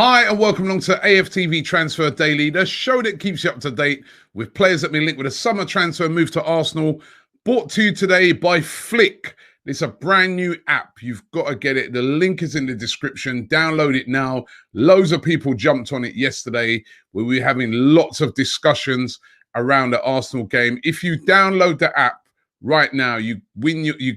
Hi and welcome along to AFTV Transfer Daily, the show that keeps you up to date with players that have been linked with a summer transfer move to Arsenal. Brought to you today by Flick. It's a brand new app. You've got to get it. The link is in the description. Download it now. Loads of people jumped on it yesterday where we were having lots of discussions around the Arsenal game. If you download the app right now, you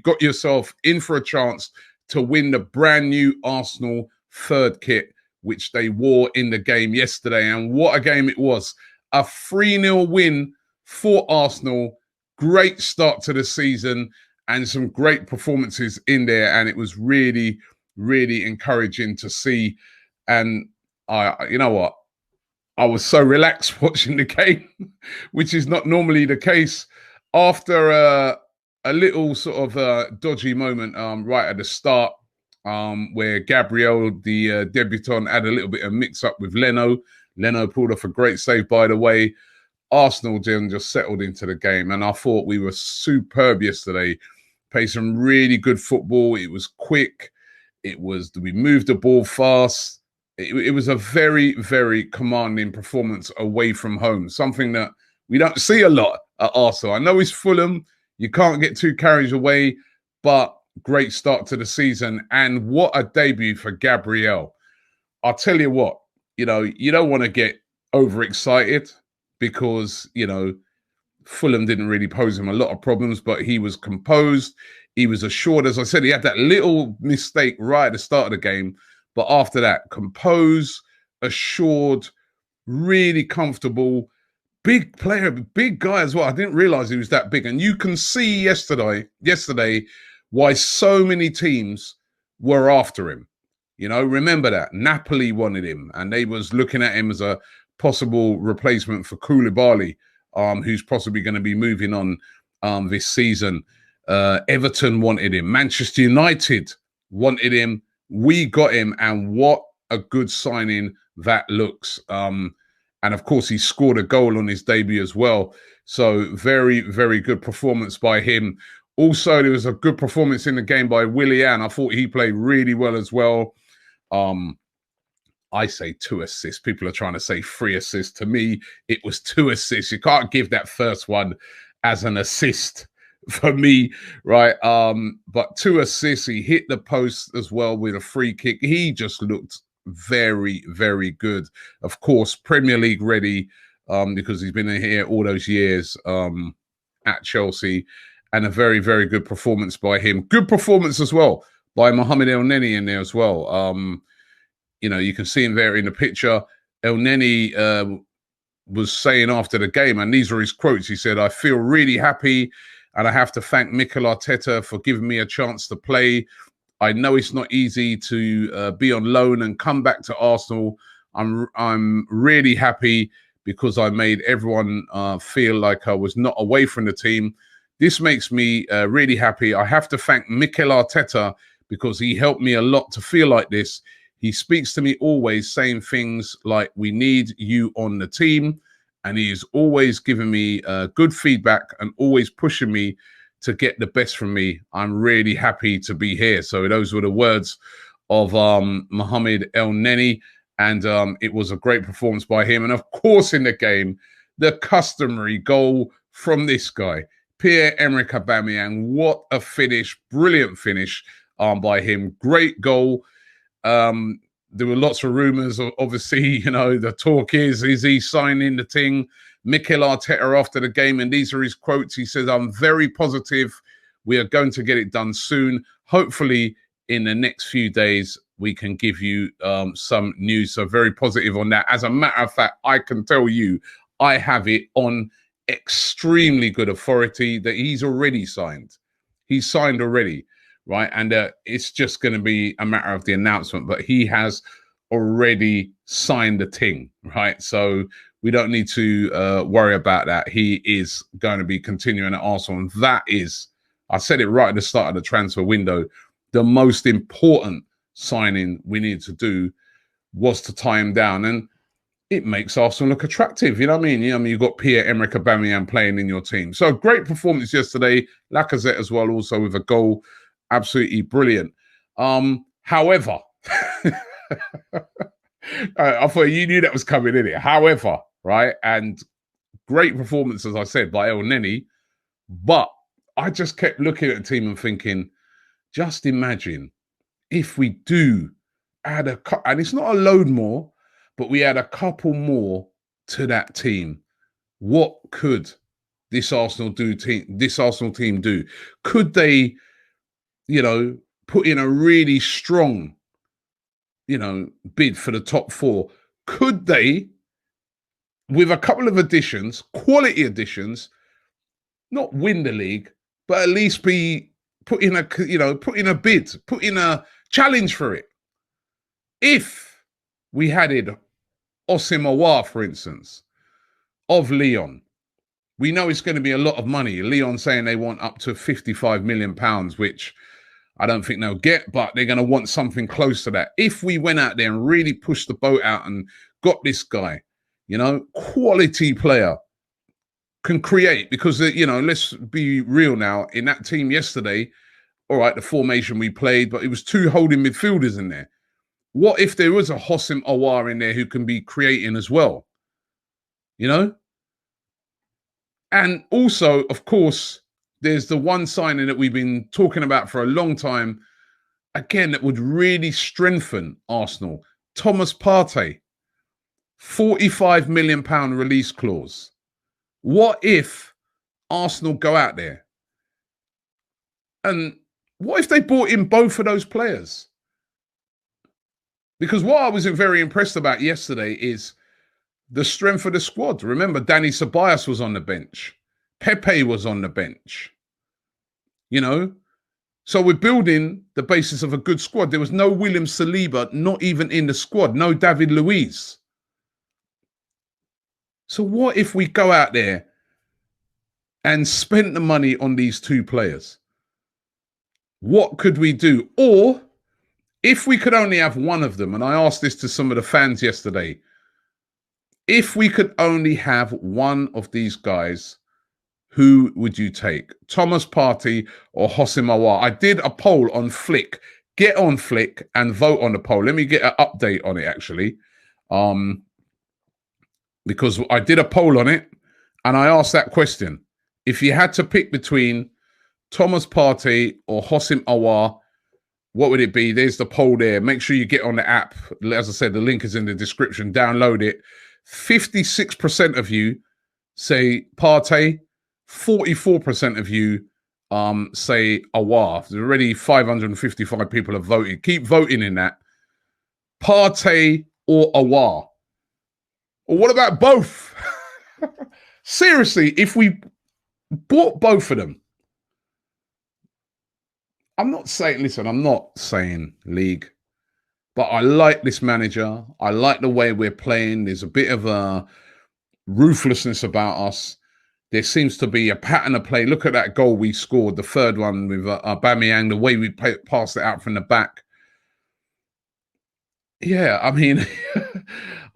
got yourself in for a chance to win the brand new Arsenal third kit, which they wore in the game yesterday. And what a game it was. A 3-0 win for Arsenal. Great start to the season and some great performances in there. And it was really, really encouraging to see. And you know what? I was so relaxed watching the game, which is not normally the case. After a little sort of dodgy moment right at the start, where Gabriel, the debutant, had a little bit of mix-up with Leno. Leno pulled off a great save, by the way. Arsenal then just settled into the game, and I thought we were superb yesterday. Played some really good football. It was quick. We moved the ball fast. It was a very, very commanding performance away from home, something that we don't see a lot at Arsenal. I know it's Fulham. You can't get too carried away, but great start to the season. And what a debut for Gabriel. I'll tell you what, you don't want to get overexcited because, Fulham didn't really pose him a lot of problems, but he was composed. He was assured. As I said, he had that little mistake right at the start of the game. But after that, composed, assured, really comfortable, big player, big guy as well. I didn't realize he was that big. And you can see yesterday why so many teams were after him. Remember that. Napoli wanted him, and they was looking at him as a possible replacement for Koulibaly, who's possibly going to be moving on this season. Everton wanted him. Manchester United wanted him. We got him, and what a good signing that looks. And of course, he scored a goal on his debut as well. So very, very good performance by him. Also, there was a good performance in the game by Willian. I thought he played really well as well. I say 2 assists. People are trying to say 3 assists. To me, it was 2 assists. You can't give that first one as an assist for me, right? But 2 assists. He hit the post as well with a free kick. He just looked very, very good. Of course, Premier League ready because he's been in here all those years at Chelsea. And a very, very good performance by him. Good performance as well by Mohamed Elneny in there as well. You can see him there in the picture. Elneny was saying after the game, and these are his quotes. He said, "I feel really happy, and I have to thank Mikel Arteta for giving me a chance to play. I know it's not easy to be on loan and come back to Arsenal. I'm really happy because I made everyone feel like I was not away from the team. This makes me really happy. I have to thank Mikel Arteta because he helped me a lot to feel like this. He speaks to me always saying things like, we need you on the team. And he is always giving me good feedback and always pushing me to get the best from me. I'm really happy to be here." So those were the words of Mohamed Elneny. And it was a great performance by him. And of course, in the game, the customary goal from this guy, Pierre-Emerick Aubameyang. What a finish. Brilliant finish by him. Great goal. There were lots of rumours. Obviously, the talk is he signing the thing? Mikel Arteta after the game, and these are his quotes. He says, "I'm very positive. We are going to get it done soon. Hopefully, in the next few days, we can give you some news." So very positive on that. As a matter of fact, I can tell you, I have it on extremely good authority that he's already signed. He's signed already, right? And it's just going to be a matter of the announcement, but he has already signed the thing, right? So we don't need to worry about that. He is going to be continuing at Arsenal. And that is, I said it right at the start of the transfer window, the most important signing we needed to do was to tie him down. And it makes Arsenal look attractive. You know what I mean? You've got Pierre-Emerick Aubameyang playing in your team. So great performance yesterday. Lacazette as well, also with a goal. Absolutely brilliant. However, I thought you knew that was coming in it. However, right, and great performance, as I said, by El Neni, but I just kept looking at the team and thinking, just imagine if we do add and it's not a load more, but we add a couple more to that team. What could this Arsenal team do? Could they, put in a really strong, bid for the top four? Could they, with a couple of additions, quality additions, not win the league, but at least be put in a bid, put in a challenge for it? If we had Osim Aouar, for instance, of Lyon, we know it's going to be a lot of money. Lyon saying they want up to £55 million, which I don't think they'll get, but they're going to want something close to that. If we went out there and really pushed the boat out and got this guy, quality player, can create, because, let's be real now, in that team yesterday, all right, the formation we played, but it was two holding midfielders in there. What if there was a Hossim Aouar in there who can be creating as well? And also, of course, there's the one signing that we've been talking about for a long time, again, that would really strengthen Arsenal. Thomas Partey, £45 million release clause. What if Arsenal go out there? And what if they brought in both of those players? Because what I was very impressed about yesterday is the strength of the squad. Remember, Danny Ceballos was on the bench. Pepe was on the bench. So we're building the basis of a good squad. There was no William Saliba, not even in the squad. No David Luiz. So what if we go out there and spend the money on these two players? What could we do? Or if we could only have one of them, and I asked this to some of the fans yesterday, if we could only have one of these guys, who would you take? Thomas Partey or Hossim Aouar? I did a poll on Flick. Get on Flick and vote on the poll. Let me get an update on it, actually. Because I did a poll on it, and I asked that question. If you had to pick between Thomas Partey or Hossim Aouar, what would it be? There's the poll there. Make sure you get on the app. As I said, the link is in the description. Download it. 56% of you say Partey. 44% of you say Aouar. There's already 555 people have voted. Keep voting in that. Partey or Aouar? Or what about both? Seriously, if we bought both of them, I'm not saying league, but I like this manager. I like the way we're playing. There's a bit of a ruthlessness about us. There seems to be a pattern of play. Look at that goal we scored, the third one with Aubameyang, the way we passed it out from the back. Yeah, I mean,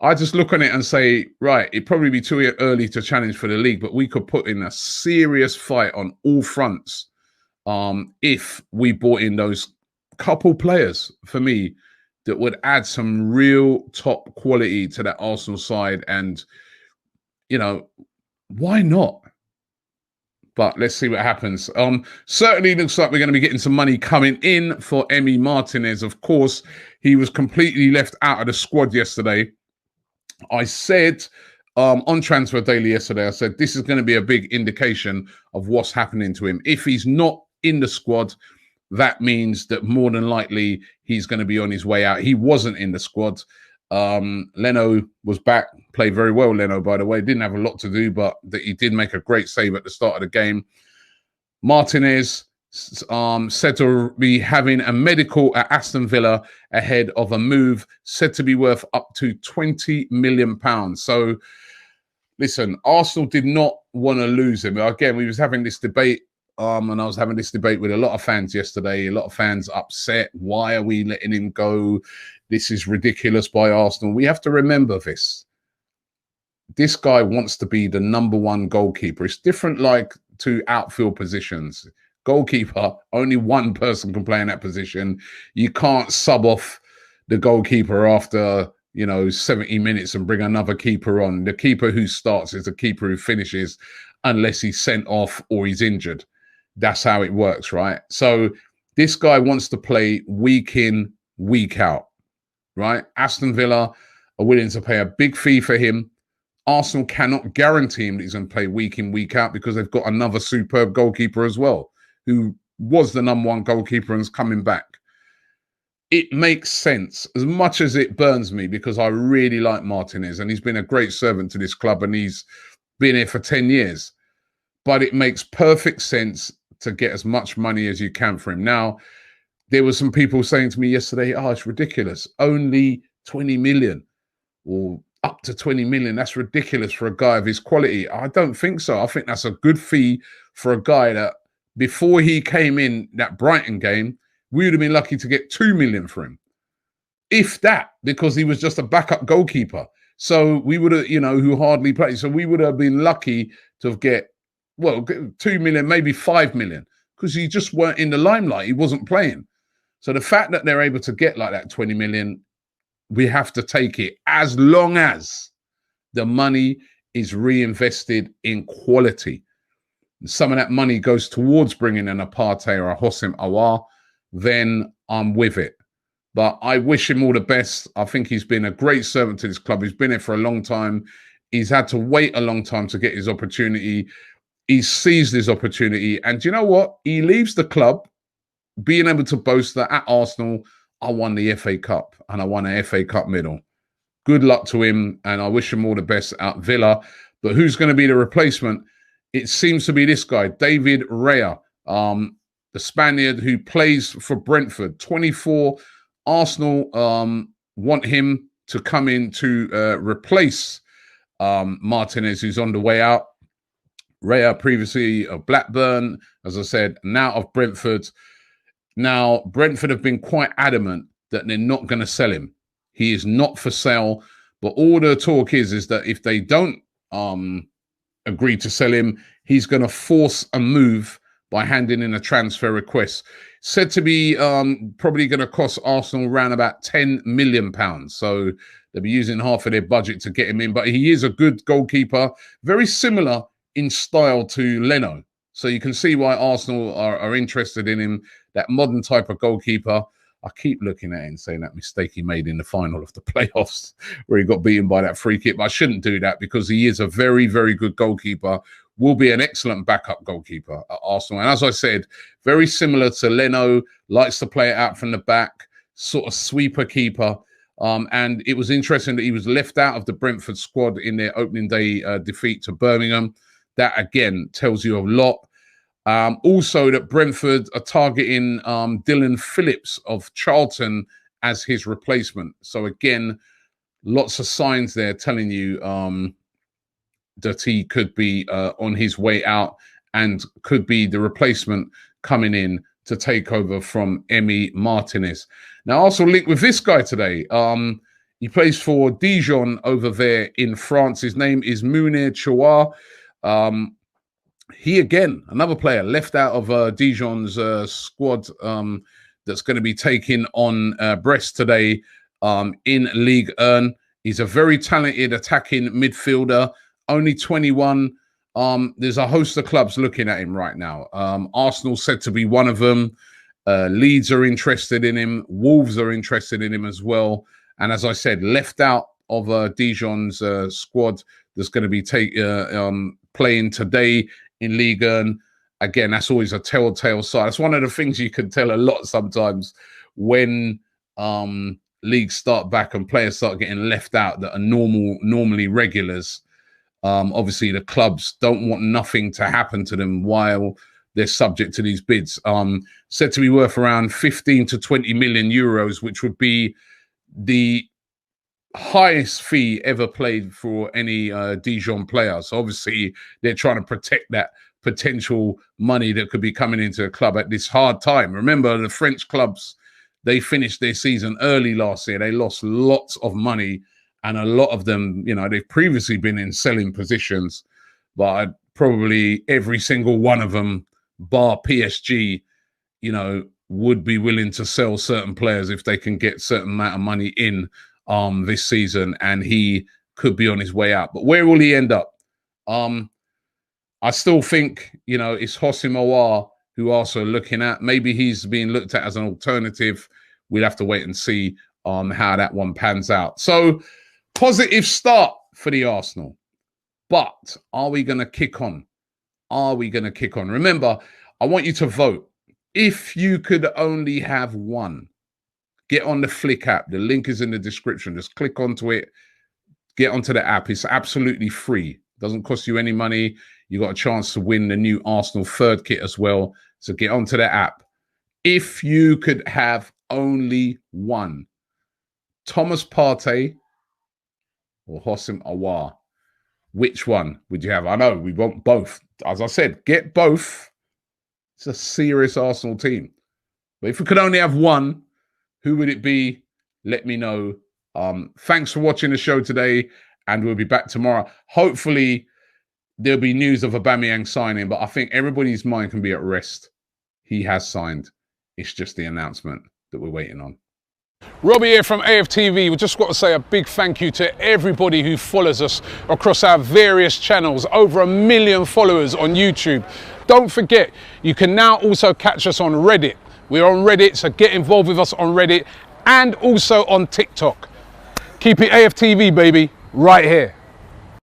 I just look on it and say, right, it'd probably be too early to challenge for the league, but we could put in a serious fight on all fronts if we brought in those couple players, for me, that would add some real top quality to that Arsenal side. And, why not? But let's see what happens. Certainly looks like we're going to be getting some money coming in for Emi Martinez. Of course, he was completely left out of the squad yesterday. I said on Transfer Daily yesterday, I said, this is going to be a big indication of what's happening to him. If he's not in the squad, that means that more than likely he's going to be on his way out. He wasn't in the squad. Leno was back, played very well. Leno, by the way, didn't have a lot to do, but he did make a great save at the start of the game. Martinez said to be having a medical at Aston Villa ahead of a move said to be worth up to £20 million. So listen, Arsenal did not want to lose him. Again, we was having this debate, and I was having this debate with a lot of fans yesterday. A lot of fans upset. Why are we letting him go? This is ridiculous by Arsenal. We have to remember this. This guy wants to be the #1 goalkeeper. It's different like to outfield positions. Goalkeeper, only one person can play in that position. You can't sub off the goalkeeper after, 70 minutes and bring another keeper on. The keeper who starts is the keeper who finishes unless he's sent off or he's injured. That's how it works, right? So this guy wants to play week in, week out, right? Aston Villa are willing to pay a big fee for him. Arsenal cannot guarantee him that he's going to play week in, week out because they've got another superb goalkeeper as well, who was the #1 goalkeeper and is coming back. It makes sense, as much as it burns me, because I really like Martinez and he's been a great servant to this club and he's been here for 10 years. But it makes perfect sense to get as much money as you can for him. Now, there were some people saying to me yesterday, oh, it's ridiculous. Only 20 million or up to 20 million. That's ridiculous for a guy of his quality. I don't think so. I think that's a good fee for a guy that before he came in that Brighton game, we would have been lucky to get 2 million for him. If that, because he was just a backup goalkeeper. So we would have, who hardly played. So we would have been lucky to have get 2 million, maybe 5 million, because he just weren't in the limelight. He wasn't playing. So the fact that they're able to get like that 20 million, we have to take it as long as the money is reinvested in quality. Some of that money goes towards bringing in a Partey or a Hossein Aouar, then I'm with it. But I wish him all the best. I think he's been a great servant to this club. He's been here for a long time. He's had to wait a long time to get his opportunity. He seized his opportunity. And do you know what? He leaves the club being able to boast that at Arsenal, I won the FA Cup and I won an FA Cup medal. Good luck to him. And I wish him all the best at Villa. But who's going to be the replacement? It seems to be this guy, David Raya, the Spaniard who plays for Brentford, 24. Arsenal want him to come in to replace Martinez, who's on the way out. Raya previously of Blackburn, as I said, now of Brentford. Now, Brentford have been quite adamant that they're not going to sell him. He is not for sale. But all the talk is that if they don't agree to sell him, he's going to force a move by handing in a transfer request. Said to be probably going to cost Arsenal around about £10 million. So they'll be using half of their budget to get him in. But he is a good goalkeeper, very similar in style to Leno. So you can see why Arsenal are interested in him, that modern type of goalkeeper. I keep looking at it and saying that mistake he made in the final of the playoffs where he got beaten by that free kick. But I shouldn't do that because he is a very, very good goalkeeper, will be an excellent backup goalkeeper at Arsenal. And as I said, very similar to Leno, likes to play it out from the back, sort of sweeper keeper. And it was interesting that he was left out of the Brentford squad in their opening day defeat to Birmingham. That, again, tells you a lot. Also, that Brentford are targeting Dylan Phillips of Charlton as his replacement. So, again, lots of signs there telling you that he could be on his way out and could be the replacement coming in to take over from Emi Martinez. Now, also linked with this guy today. He plays for Dijon over there in France. His name is Mounir Chouar. He, again, another player left out of Dijon's squad that's going to be taking on Brest today in Ligue 1. He's a very talented attacking midfielder, only 21. There's a host of clubs looking at him right now. Arsenal said to be one of them. Leeds are interested in him. Wolves are interested in him as well. And as I said, left out of Dijon's squad that's going to be playing today in Ligue 1. Again, that's always a telltale sign. That's one of the things you can tell a lot sometimes when leagues start back and players start getting left out that are normally regulars. Obviously, the clubs don't want nothing to happen to them while they're subject to these bids. Said to be worth around 15 to 20 million euros, which would be the highest fee ever played for any Dijon player. So obviously they're trying to protect that potential money that could be coming into a club at this hard time. Remember, the French clubs, they finished their season early last year. They lost lots of money, and a lot of them, they've previously been in selling positions, but probably every single one of them, bar PSG, would be willing to sell certain players if they can get certain amount of money in this season, and he could be on his way out. But where will he end up? I still think, it's Houssem Aouar who also looking at. Maybe he's being looked at as an alternative. We'll have to wait and see how that one pans out. So, positive start for the Arsenal. But are we going to kick on? Are we going to kick on? Remember, I want you to vote. If you could only have one, get on the Flick app. The link is in the description. Just click onto it. Get onto the app. It's absolutely free. Doesn't cost you any money. You got a chance to win the new Arsenal third kit as well. So get onto the app. If you could have only one, Thomas Partey or Houssem Aouar, which one would you have? I know we want both. As I said, get both. It's a serious Arsenal team. But if we could only have one, who would it be? Let me know. Thanks for watching the show today, and we'll be back tomorrow. Hopefully, there'll be news of Aubameyang signing, but I think everybody's mind can be at rest. He has signed. It's just the announcement that we're waiting on. Robbie here from AFTV. We just got to say a big thank you to everybody who follows us across our various channels. Over 1 million followers on YouTube. Don't forget, you can now also catch us on Reddit. We're on Reddit, so get involved with us on Reddit and also on TikTok. Keep it AFTV, baby, right here.